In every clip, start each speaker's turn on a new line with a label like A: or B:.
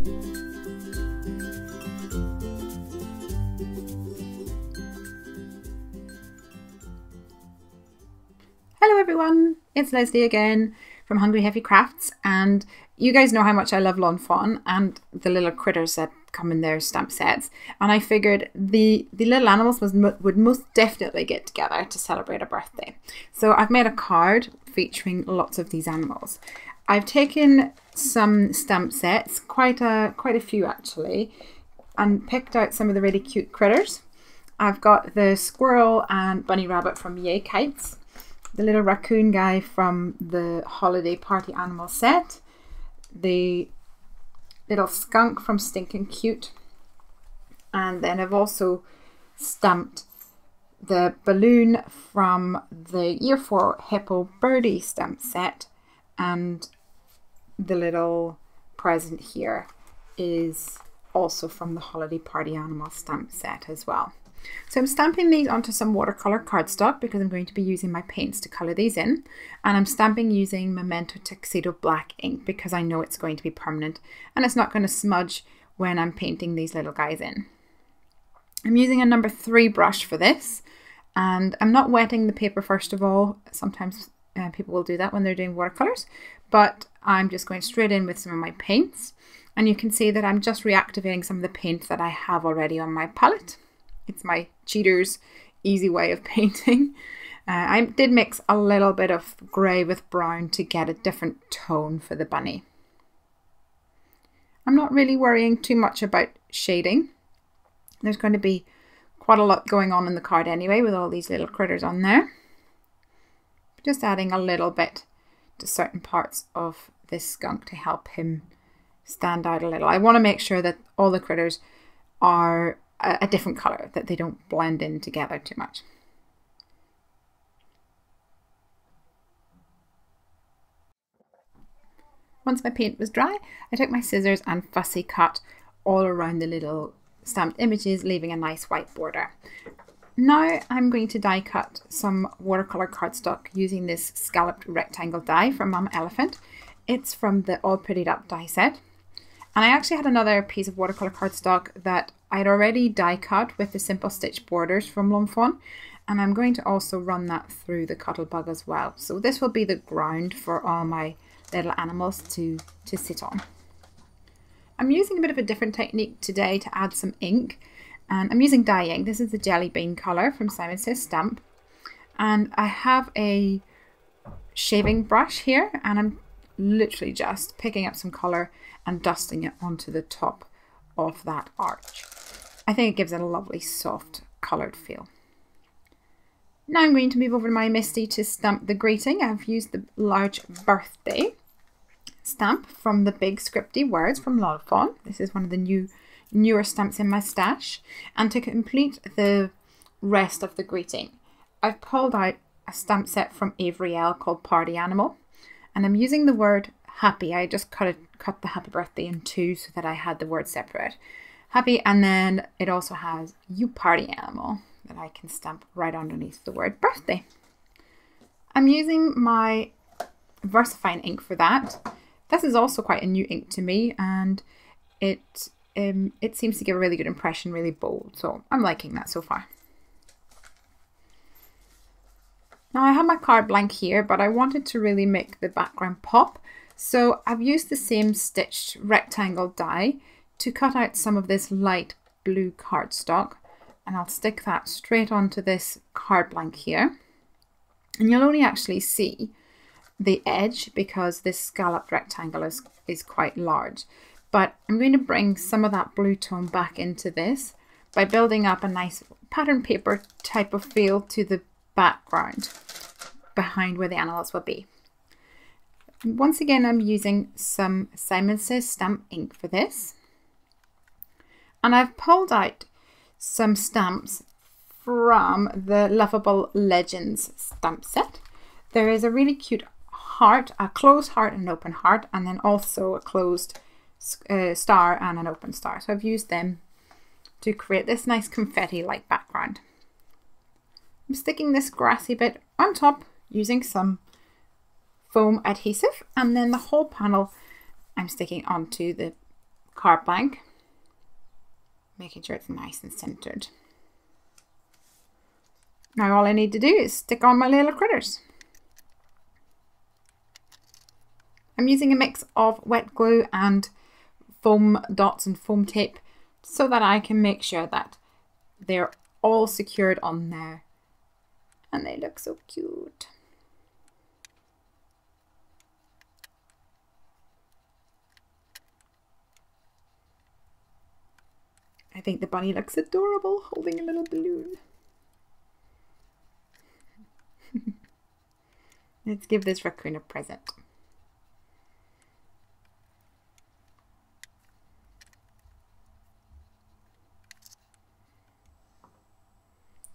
A: Hello everyone, it's Lesley again from Hungry Heavy Crafts, and you guys know how much I love Lawn Fawn and the little critters that come in their stamp sets, and I figured the little animals would most definitely get together to celebrate a birthday. So I've made a card featuring lots of these animals. I've taken some stamp sets, quite a few actually, and picked out some of the really cute critters. I've got the squirrel and bunny rabbit from Yay Kites, the little raccoon guy from the holiday party animal set, the little skunk from Stinkin' Cute, and then I've also stamped the balloon from the Year 4 Hippo Birdie stamp set, and the little present here is also from the holiday party animal stamp set as well. So I'm stamping these onto some watercolour cardstock because I'm going to be using my paints to colour these in, and I'm stamping using Memento Tuxedo black ink because I know it's going to be permanent and it's not going to smudge when I'm painting these little guys in. I'm using a number 3 brush for this, and I'm not wetting the paper first of all. Sometimes people will do that when they're doing watercolours, but I'm just going straight in with some of my paints, and you can see that I'm just reactivating some of the paint that I have already on my palette. It's my cheater's easy way of painting. I did mix a little bit of grey with brown to get a different tone for the bunny. I'm not really worrying too much about shading. There's going to be quite a lot going on in the card anyway with all these little critters on there. Just adding a little bit to certain parts of this skunk to help him stand out a little. I want to make sure that all the critters are a different colour, that they don't blend in together too much. Once my paint was dry, I took my scissors and fussy cut all around the little stamped images, leaving a nice white border. Now I'm going to die cut some watercolour cardstock using this scalloped rectangle die from Mama Elephant. It's from the All Prettied Up die set. And I actually had another piece of watercolour cardstock that I'd already die cut with the simple stitch borders from Lawn Fawn, and I'm going to also run that through the Cuttlebug as well. So this will be the ground for all my little animals to sit on. I'm using a bit of a different technique today to add some ink, and I'm using dye ink. This is the Jelly Bean colour from Simon Says Stamp, and I have a shaving brush here, and I'm literally just picking up some colour and dusting it onto the top of that arch. I think it gives it a lovely soft coloured feel. Now I'm going to move over to my Misty to stamp the greeting. I've used the large birthday stamp from the big scripty words from Lawn Fawn. This is one of the newer stamps in my stash. And to complete the rest of the greeting, I've pulled out a stamp set from Avery L called Party Animal, and I'm using the word happy. I just cut the happy birthday in 2 so that I had the word separate. Happy, and then it also has You Party Animal that I can stamp right underneath the word birthday. I'm using my VersaFine ink for that. This is also quite a new ink to me, and it seems to give a really good impression, really bold, so I'm liking that so far. Now I have my card blank here, but I wanted to really make the background pop, so I've used the same stitched rectangle die to cut out some of this light blue cardstock, and I'll stick that straight onto this card blank here. And you'll only actually see the edge because this scalloped rectangle is quite large. But I'm going to bring some of that blue tone back into this by building up a nice pattern paper type of feel to the background behind where the animals will be. Once again, I'm using some Simon Says Stamp ink for this. And I've pulled out some stamps from the Lovable Legends stamp set. There is a really cute heart, a closed heart and an open heart, and then also a closed star and an open star. So I've used them to create this nice confetti-like background. I'm sticking this grassy bit on top using some foam adhesive, and then the whole panel I'm sticking onto the card blank, making sure it's nice and centered. Now all I need to do is stick on my little critters. I'm using a mix of wet glue and foam dots and foam tape so that I can make sure that they're all secured on there. And they look so cute. I think the bunny looks adorable holding a little balloon. Let's give this raccoon a present.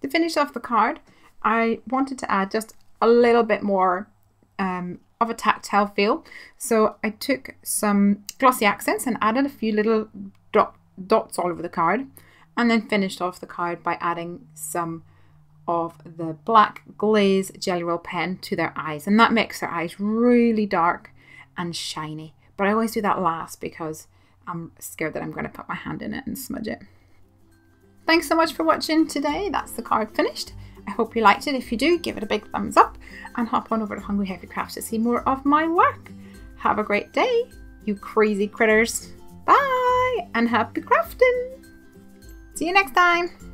A: To finish off the card, I wanted to add just a little bit more of a tactile feel. So I took some glossy accents and added a few little dots all over the card, and then finished off the card by adding some of the black glaze Jelly Roll pen to their eyes, and that makes their eyes really dark and shiny. But I always do that last because I'm scared that I'm going to put my hand in it and smudge it. Thanks so much for watching today. That's the card finished. I hope you liked it. If you do, give it a big thumbs up and hop on over to Hungry Heavy Crafts to see more of my work. Have a great day, you crazy critters. Bye and happy crafting. See you next time.